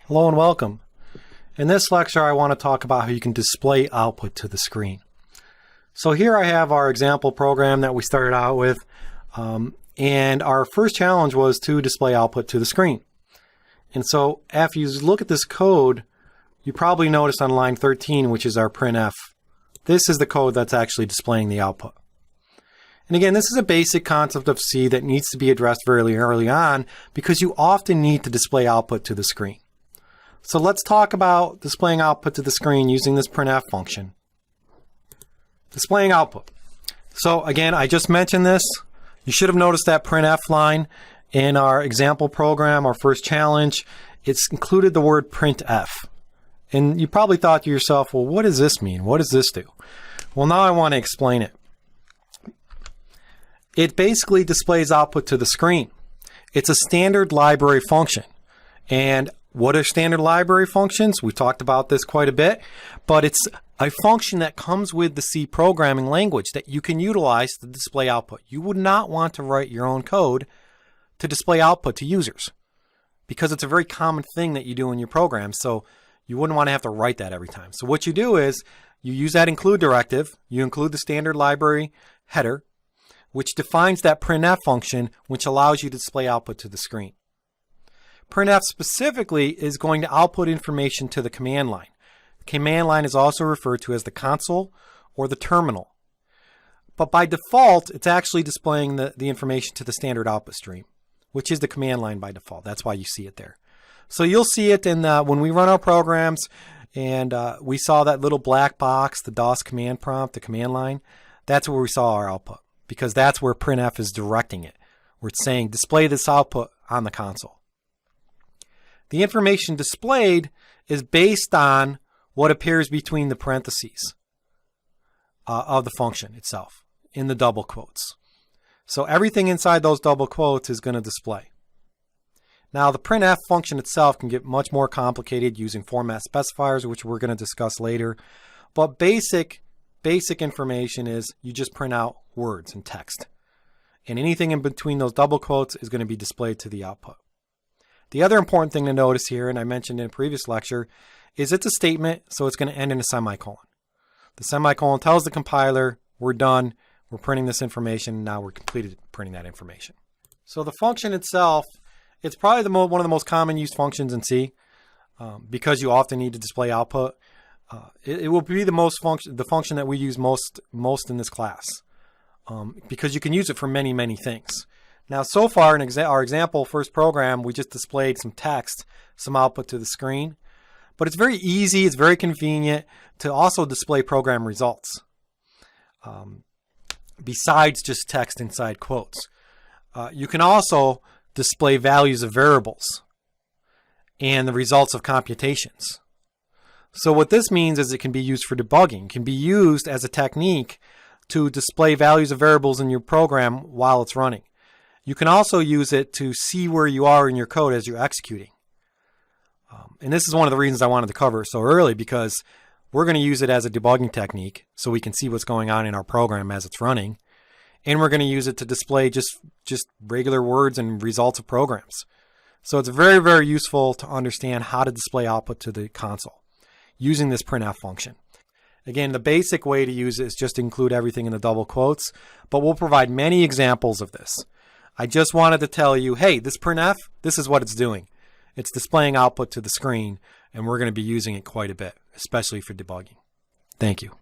Hello and welcome. In this lecture I want to talk about how you can display output to the screen. So here I have our example program that we started out with, and our first challenge was to display output to the screen. And so after you look at this code, you probably noticed on line 13, which is our printf, this is the code that's actually displaying the output. And again, this is a basic concept of C that needs to be addressed very early on because you often need to display output to the screen. So let's talk about displaying output to the screen using this printf function. Displaying output. So again, I just mentioned this. You should have noticed that printf line in our example program, our first challenge. It's included the word printf. And you probably thought to yourself, well, what does this mean? What does this do? Well, now I want to explain it. It basically displays output to the screen. It's a standard library function. And what are standard library functions? We talked about this quite a bit, but it's a function that comes with the C programming language that you can utilize to display output. You would not want to write your own code to display output to users because it's a very common thing that you do in your program. So you wouldn't want to have to write that every time. So what you do is you use that include directive. You include the standard library header, which defines that printf function, which allows you to display output to the screen. Printf specifically is going to output information to the command line. The command line is also referred to as the console or the terminal. But by default, it's actually displaying the information to the standard output stream, which is the command line by default. That's why you see it there. So you'll see it in when we run our programs, and we saw that little black box, the DOS command prompt, the command line. That's where we saw our output, because that's where printf is directing it. Where it's saying display this output on the console. The information displayed is based on what appears between the parentheses of the function itself in the double quotes. So everything inside those double quotes is going to display. Now the printf function itself can get much more complicated using format specifiers, which we're going to discuss later. But basic information is you just print out words and text. And anything in between those double quotes is going to be displayed to the output. The other important thing to notice here, and I mentioned in a previous lecture, is it's a statement, so it's going to end in a semicolon. The semicolon tells the compiler, we're done, we're printing this information, now we're completed printing that information. So the function itself, it's probably one of the most common used functions in C, because you often need to display output. It will be the function that we use most in this class, because you can use it for many things. Now, so far in our example first program, we just displayed some text, some output to the screen. But it's very easy, it's very convenient to also display program results, besides just text inside quotes. You can also display values of variables and the results of computations. So what this means is it can be used for debugging. It can be used as a technique to display values of variables in your program while it's running. You can also use it to see where you are in your code as you're executing. And this is one of the reasons I wanted to cover it so early, because we're going to use it as a debugging technique so we can see what's going on in our program as it's running. And we're going to use it to display just regular words and results of programs. So it's very useful to understand how to display output to the console using this printf function. Again, the basic way to use it is just include everything in the double quotes, but we'll provide many examples of this. I just wanted to tell you, hey, this printf, this is what it's doing. It's displaying output to the screen, and we're going to be using it quite a bit, especially for debugging. Thank you.